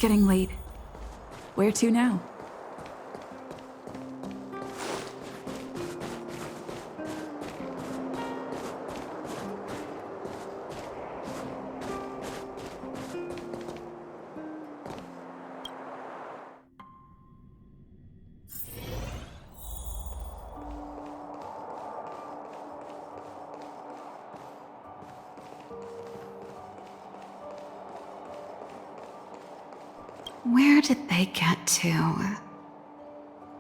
getting late. Where to now? Where did they get to?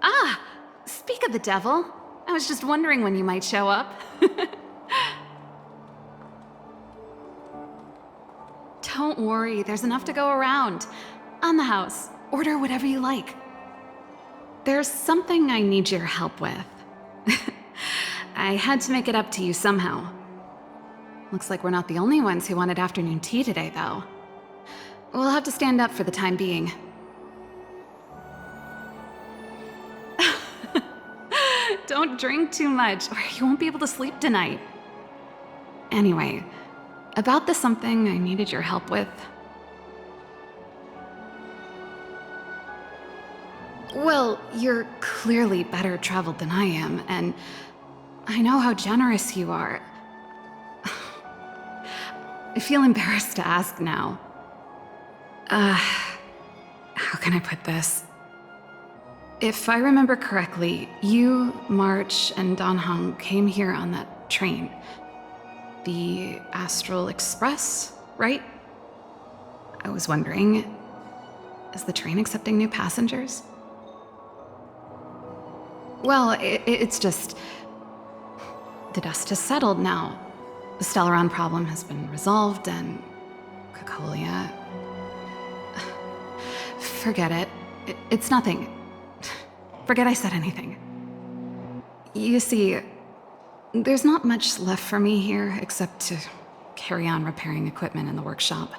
Ah! Speak of the devil. I was just wondering when you might show up. Don't worry, there's enough to go around. On the house, order whatever you like. There's something I need your help with. I had to make it up to you somehow. Looks like we're not the only ones who wanted afternoon tea today, though. We'll have to stand up for the time being. Don't drink too much, or you won't be able to sleep tonight. Anyway, about the something I needed your help with. Well, you're clearly better traveled than I am, and I know how generous you are. I feel embarrassed to ask now. How can I put this? If I remember correctly, you, March, and Don Hung came here on that train. The Astral Express, right? I was wondering, is the train accepting new passengers? Well, it's just... the dust has settled now. The Stellaron problem has been resolved, and Cocolia... Forget it. It's nothing. Forget I said anything. You see, there's not much left for me here except to carry on repairing equipment in the workshop.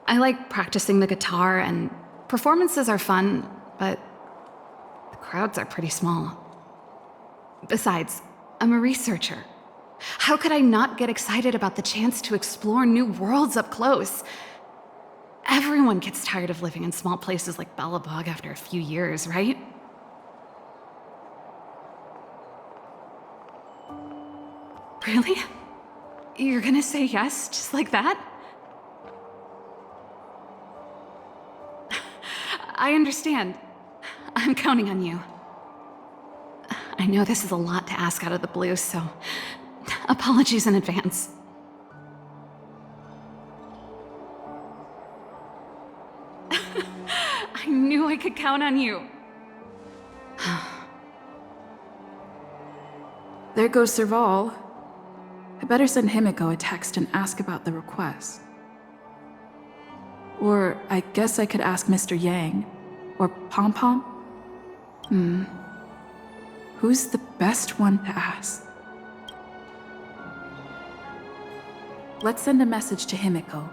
I like practicing the guitar, and performances are fun, but the crowds are pretty small. Besides, I'm a researcher. How could I not get excited about the chance to explore new worlds up close? Everyone gets tired of living in small places like Bellabog after a few years, right? Really? You're gonna say yes, just like that? I understand. I'm counting on you. I know this is a lot to ask out of the blue, so apologies in advance. I knew I could count on you. There goes Serval. I better send Himiko a text and ask about the request. Or I guess I could ask Mr. Yang. Or Pom Pom. Who's the best one to ask? Let's send a message to Himiko.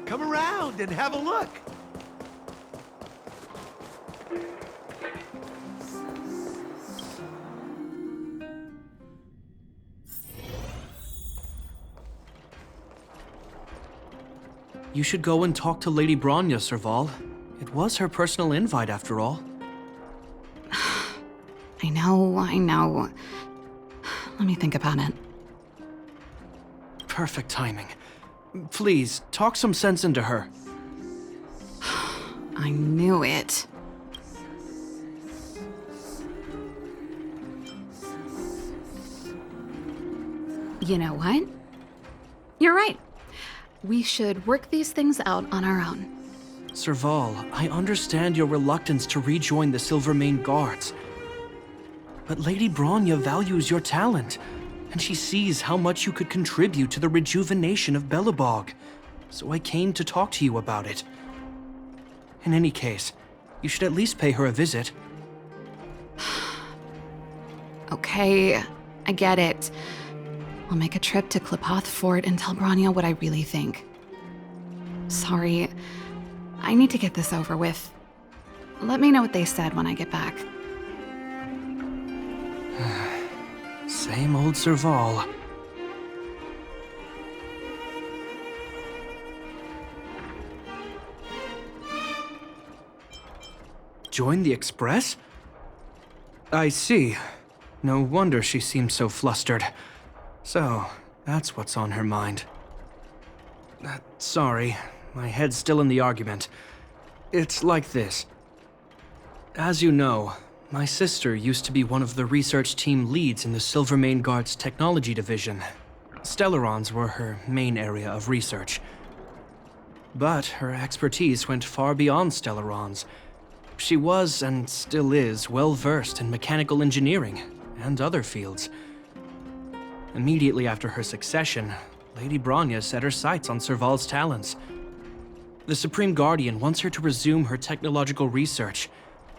Come around and have a look. You should go and talk to Lady Bronya, Serval. It was her personal invite, after all. I know. Let me think about it. Perfect timing. Please, talk some sense into her. I knew it. You know what? You're right. We should work these things out on our own. Serval, I understand your reluctance to rejoin the Silvermane Guards. But Lady Bronya values your talent, and she sees how much you could contribute to the rejuvenation of Belobog. So I came to talk to you about it. In any case, you should at least pay her a visit. Okay, I get it. I'll make a trip to Qlipoth Fort and tell Bronya what I really think. Sorry, I need to get this over with. Let me know what they said when I get back. Same old Serval. Join the Express? I see. No wonder she seemed so flustered. So, that's what's on her mind. Sorry, my head's still in the argument. It's like this. As you know, my sister used to be one of the research team leads in the Silvermane Guard's technology division. Stellarons were her main area of research. But her expertise went far beyond Stellarons. She was, and still is, well versed in mechanical engineering and other fields. Immediately after her succession, Lady Bronya set her sights on Serval's talents. The Supreme Guardian wants her to resume her technological research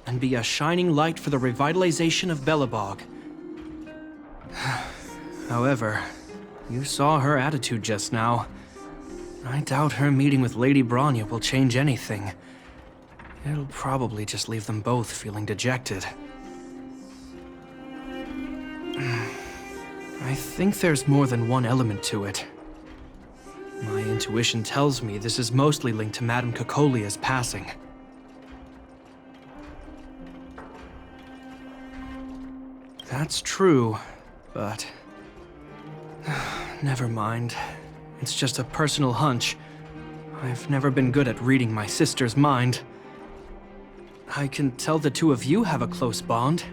and be a shining light for the revitalization of Belobog. However, you saw her attitude just now. I doubt her meeting with Lady Bronya will change anything. It'll probably just leave them both feeling dejected. I think there's more than one element to it. My intuition tells me this is mostly linked to Madame Cocolia's passing. That's true, but... never mind. It's just a personal hunch. I've never been good at reading my sister's mind. I can tell the two of you have a close bond.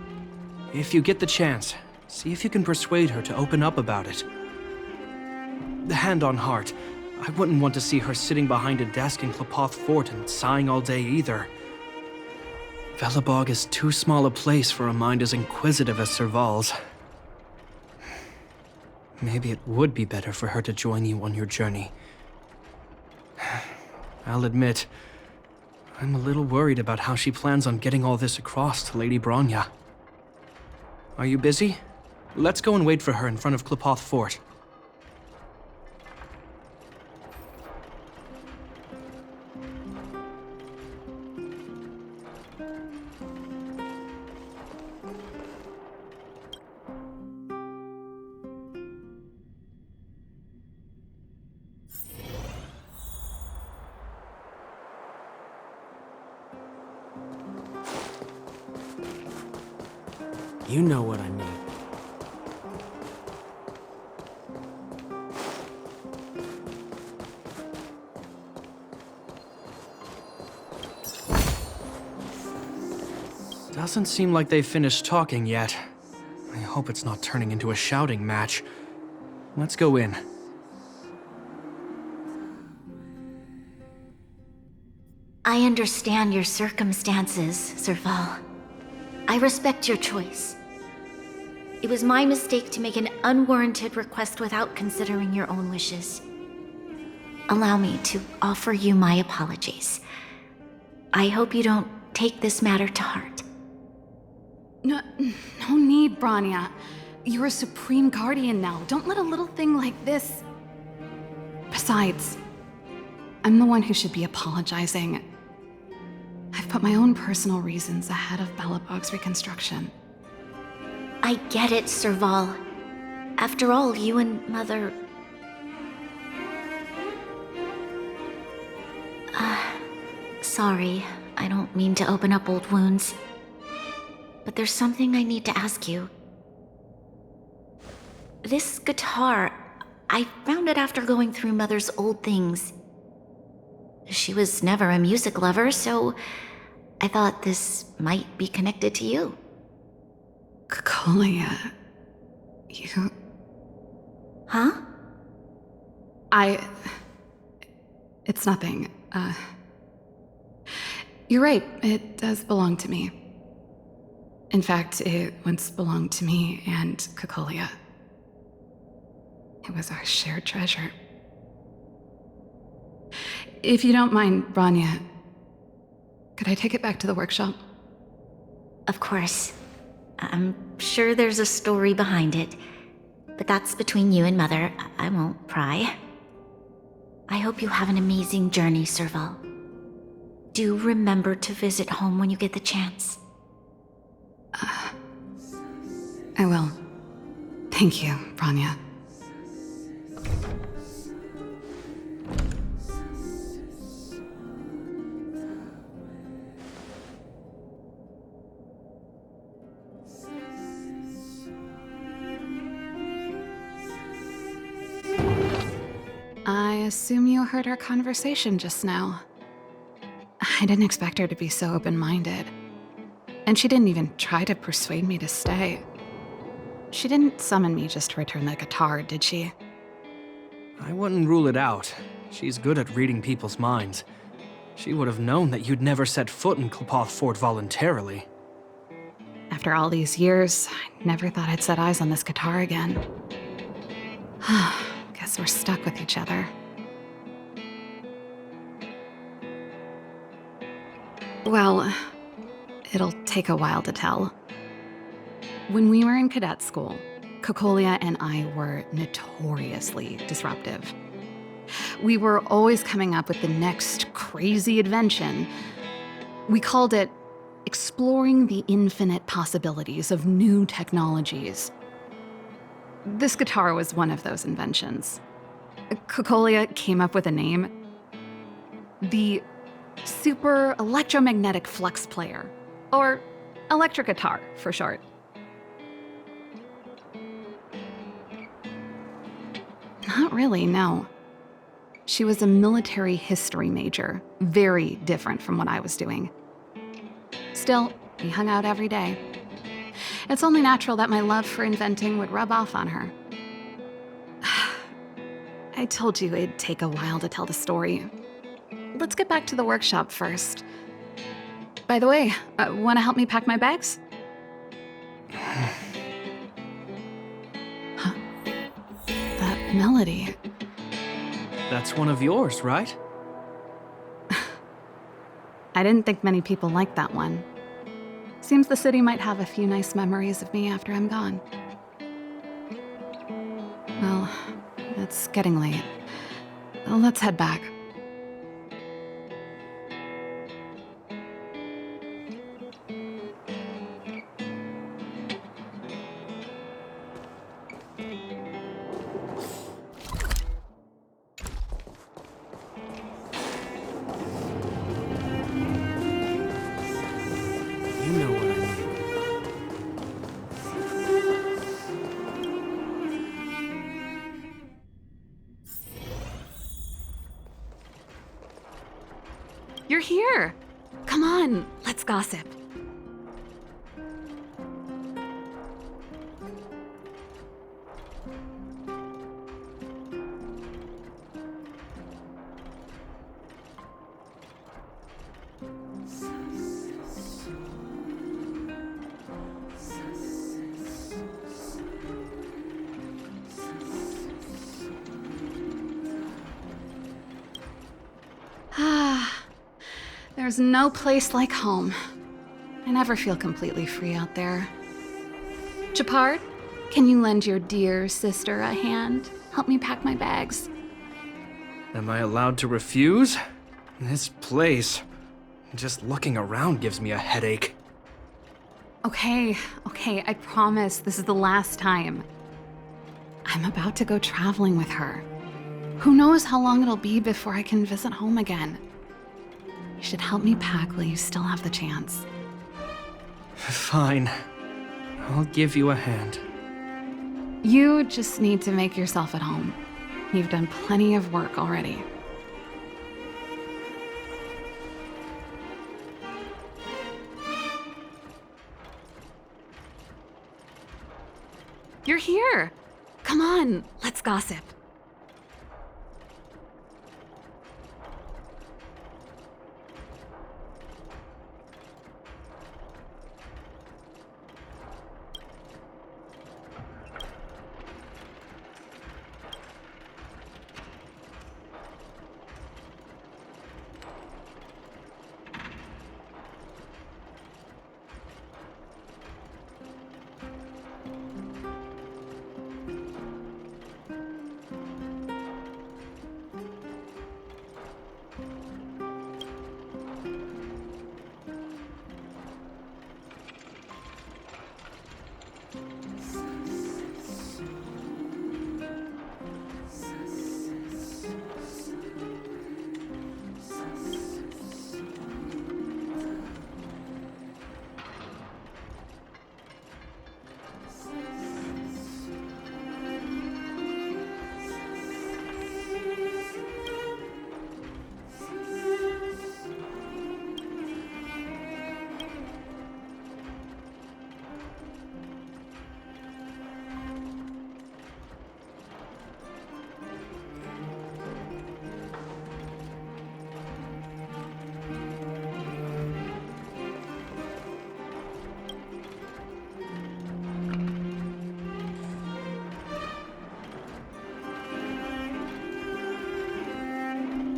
If you get the chance, see if you can persuade her to open up about it. Hand on heart, I wouldn't want to see her sitting behind a desk in Qlipoth Fort and sighing all day either. Belobog is too small a place for a mind as inquisitive as Serval's. Maybe it would be better for her to join you on your journey. I'll admit, I'm a little worried about how she plans on getting all this across to Lady Bronya. Are you busy? Let's go and wait for her in front of Qlipoth Fort. You know what I mean. Doesn't seem like they've finished talking yet. I hope it's not turning into a shouting match. Let's go in. I understand your circumstances, Serval. I respect your choice. It was my mistake to make an unwarranted request without considering your own wishes. Allow me to offer you my apologies. I hope you don't take this matter to heart. No need, Bronya. You're a Supreme Guardian now. Don't let a little thing like this... Besides, I'm the one who should be apologizing. I've put my own personal reasons ahead of Belobog's reconstruction. I get it, Serval. After all, you and Mother... Sorry. I don't mean to open up old wounds, but there's something I need to ask you. This guitar, I found it after going through Mother's old things. She was never a music lover, so I thought this might be connected to you. Cocolia, you... Huh? It's nothing. You're right, it does belong to me. In fact, it once belonged to me and Cocolia. It was our shared treasure. If you don't mind, Branya, could I take it back to the workshop? Of course. I'm sure there's a story behind it, but that's between you and Mother. I won't pry. I hope you have an amazing journey, Serval. Do remember to visit home when you get the chance. I will. Thank you, Branya. I assume you heard our conversation just now. I didn't expect her to be so open-minded. And she didn't even try to persuade me to stay. She didn't summon me just to return the guitar, did she? I wouldn't rule it out. She's good at reading people's minds. She would have known that you'd never set foot in Klopoth Fort voluntarily. After all these years, I never thought I'd set eyes on this guitar again. Guess we're stuck with each other. Well, it'll take a while to tell. When we were in cadet school, Cocolia and I were notoriously disruptive. We were always coming up with the next crazy invention. We called it exploring the infinite possibilities of new technologies. This guitar was one of those inventions. Cocolia came up with a name. The Super Electromagnetic Flux Player, or electric guitar for short. Not really, no. She was a military history major, very different from what I was doing. Still, we hung out every day. It's only natural that my love for inventing would rub off on her. I told you it'd take a while to tell the story. Let's get back to the workshop first. By the way, want to help me pack my bags? Huh. That melody. That's one of yours, right? I didn't think many people liked that one. Seems the city might have a few nice memories of me after I'm gone. Well, it's getting late. Let's head back. You know what I mean. You're here! Come on, let's gossip. There's no place like home. I never feel completely free out there. Japard, can you lend your dear sister a hand? Help me pack my bags. Am I allowed to refuse? This place, just looking around gives me a headache. Okay, I promise this is the last time. I'm about to go traveling with her. Who knows how long it'll be before I can visit home again. should help me pack while you still have the chance. Fine. I'll give you a hand. You just need to make yourself at home. You've done plenty of work already. You're here! Come on, let's gossip.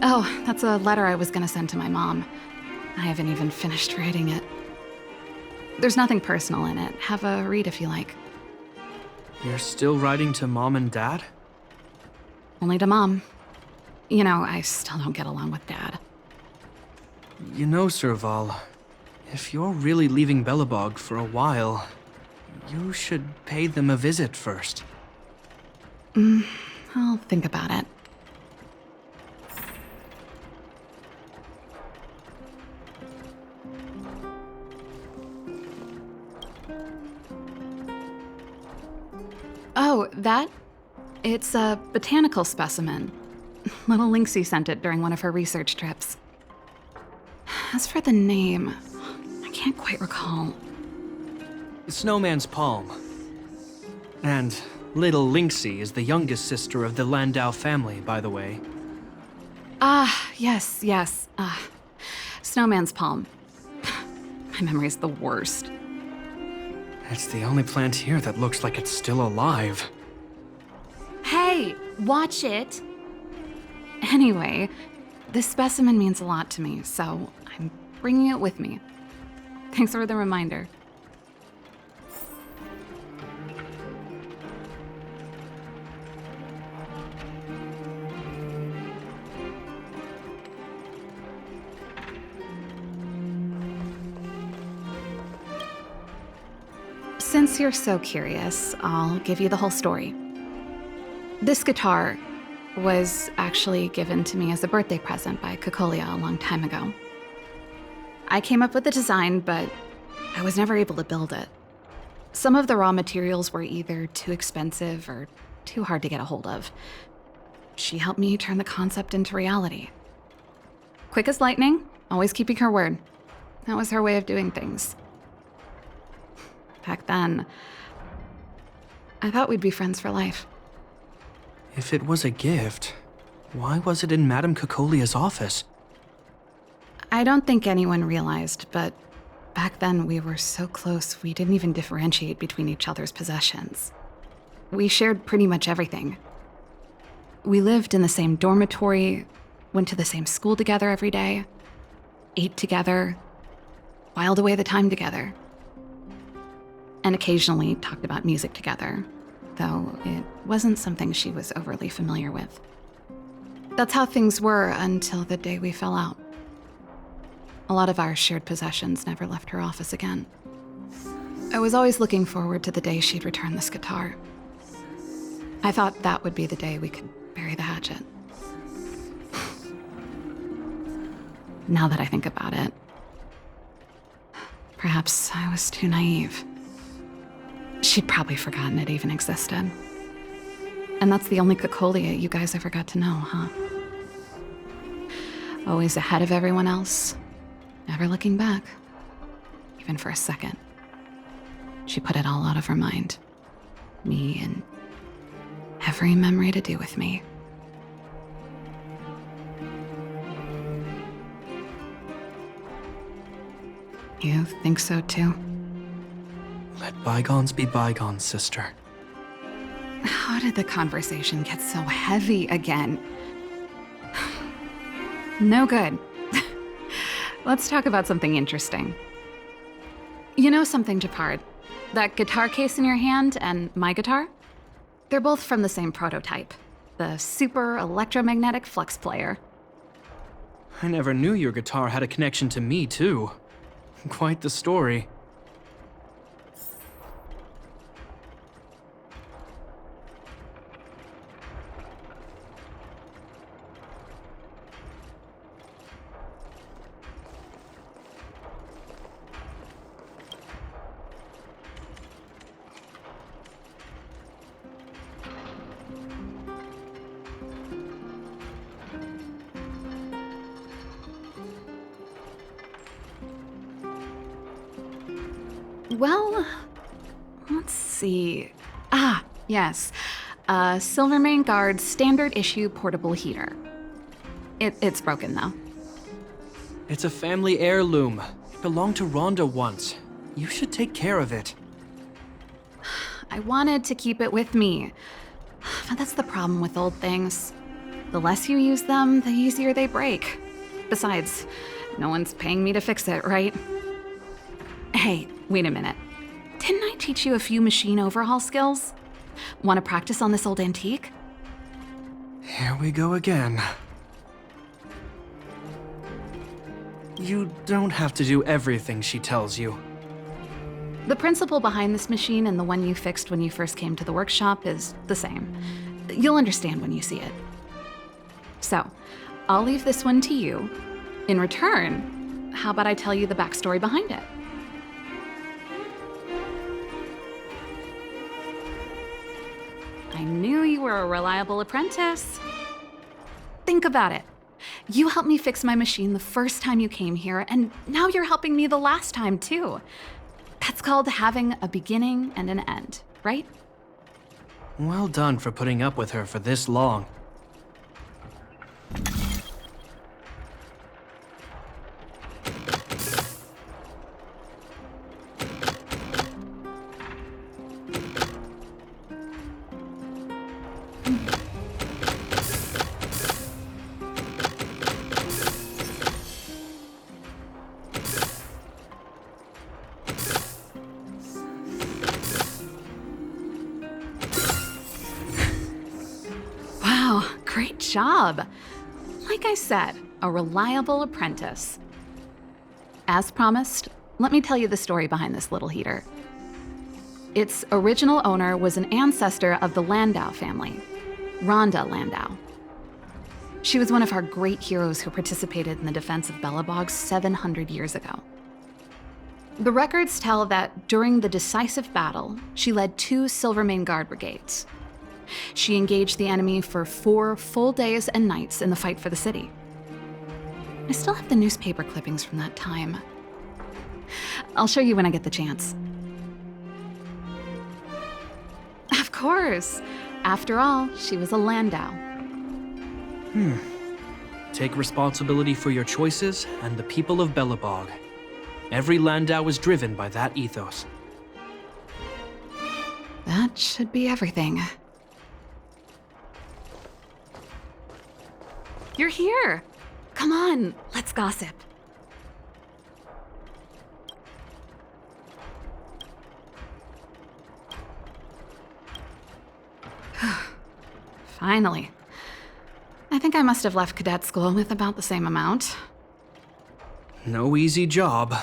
Oh, that's a letter I was gonna send to my mom. I haven't even finished writing it. There's nothing personal in it. Have a read if you like. You're still writing to Mom and Dad? Only to Mom. You know, I still don't get along with Dad. You know, Serval, if you're really leaving Belobog for a while, you should pay them a visit first. I'll think about it. Oh, that? It's a botanical specimen. Little Lynxie sent it during one of her research trips. As for the name, I can't quite recall. Snowman's Palm. And little Lynxie is the youngest sister of the Landau family, by the way. Ah, yes. Snowman's Palm. My memory's the worst. It's the only plant here that looks like it's still alive. Hey, watch it! Anyway, this specimen means a lot to me, so I'm bringing it with me. Thanks for the reminder. Since you're so curious, I'll give you the whole story. This guitar was actually given to me as a birthday present by Cocolia a long time ago. I came up with the design, but I was never able to build it. Some of the raw materials were either too expensive or too hard to get a hold of. She helped me turn the concept into reality. Quick as lightning, always keeping her word. That was her way of doing things. Back then, I thought we'd be friends for life. If it was a gift, why was it in Madame Cocolia's office? I don't think anyone realized, but back then we were so close we didn't even differentiate between each other's possessions. We shared pretty much everything. We lived in the same dormitory, went to the same school together every day, ate together, whiled away the time together, and occasionally talked about music together, though it wasn't something she was overly familiar with. That's how things were until the day we fell out. A lot of our shared possessions never left her office again. I was always looking forward to the day she'd return this guitar. I thought that would be the day we could bury the hatchet. now that I think about it. Perhaps I was too naive. She'd probably forgotten it even existed. And that's the only Cocolia you guys ever got to know, huh? Always ahead of everyone else, never looking back, even for a second. She put it all out of her mind. Me and every memory to do with me. You think so too? Let bygones be bygones, sister. How did the conversation get so heavy again? No good. Let's talk about something interesting. You know something, Japard? That guitar case in your hand and my guitar? They're both from the same prototype. The Super Electromagnetic Flux Player. I never knew your guitar had a connection to me, too. Quite the story. Well, let's see. Ah, yes. Silvermane Guard's standard issue portable heater. It's broken though. It's a family heirloom. It belonged to Rhonda once. You should take care of it. I wanted to keep it with me. But that's the problem with old things. The less you use them, the easier they break. Besides, no one's paying me to fix it, right? Hey, wait a minute. Didn't I teach you a few machine overhaul skills? Want to practice on this old antique? Here we go again. You don't have to do everything she tells you. The principle behind this machine and the one you fixed when you first came to the workshop is the same. You'll understand when you see it. So, I'll leave this one to you. In return, how about I tell you the backstory behind it? I knew you were a reliable apprentice. Think about it. You helped me fix my machine the first time you came here, and now you're helping me the last time, too. That's called having a beginning and an end, right? Well done for putting up with her for this long. Great job. Like I said, a reliable apprentice. As promised, let me tell you the story behind this little heater. Its original owner was an ancestor of the Landau family, Rhonda Landau. She was one of our great heroes who participated in the defense of Belobog 700 years ago. The records tell that during the decisive battle, she led 2 Silvermane Guard brigades. She engaged the enemy for 4 full days and nights in the fight for the city. I still have the newspaper clippings from that time. I'll show you when I get the chance. Of course. After all, she was a Landau. Take responsibility for your choices and the people of Belobog. Every Landau is driven by that ethos. That should be everything. You're here. Come on, let's gossip. Finally. I think I must have left cadet school with about the same amount. No easy job.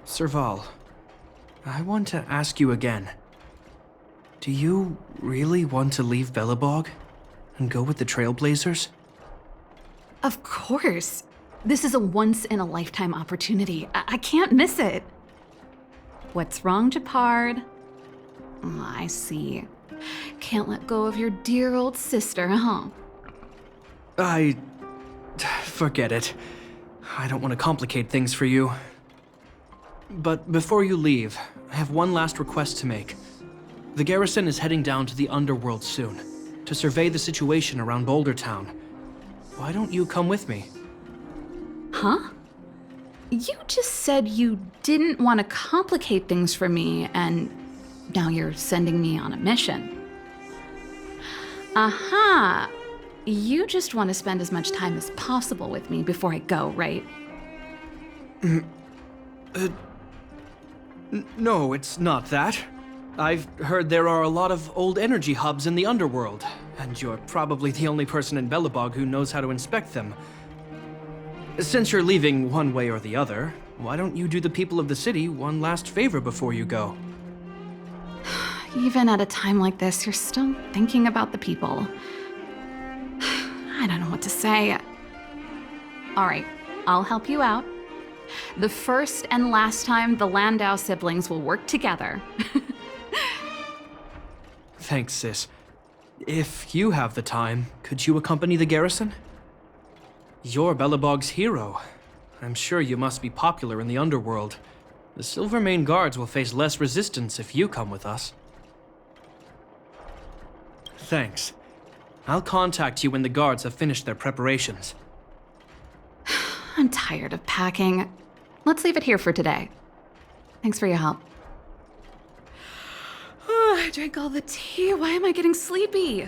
Serval, I want to ask you again. Do you really want to leave Belobog and go with the Trailblazers? Of course. This is a once-in-a-lifetime opportunity. I can't miss it. What's wrong, Japard? Oh, I see. Can't let go of your dear old sister, huh? Forget it. I don't want to complicate things for you. But before you leave, I have one last request to make. The garrison is heading down to the underworld soon, to survey the situation around Boulder Town. Why don't you come with me? Huh? You just said you didn't want to complicate things for me, and now you're sending me on a mission. Aha! You just want to spend as much time as possible with me before I go, right? No, it's not that. I've heard there are a lot of old energy hubs in the underworld, and you're probably the only person in Belobog who knows how to inspect them. Since you're leaving one way or the other, why don't you do the people of the city one last favor before you go? Even at a time like this, you're still thinking about the people. I don't know what to say. All right, I'll help you out. The first and last time the Landau siblings will work together. Thanks, sis. If you have the time, could you accompany the garrison? You're Belobog's hero. I'm sure you must be popular in the underworld. The Silvermane Guards will face less resistance if you come with us. Thanks. I'll contact you when the guards have finished their preparations. I'm tired of packing. Let's leave it here for today. Thanks for your help. I drank all the tea. Why am I getting sleepy?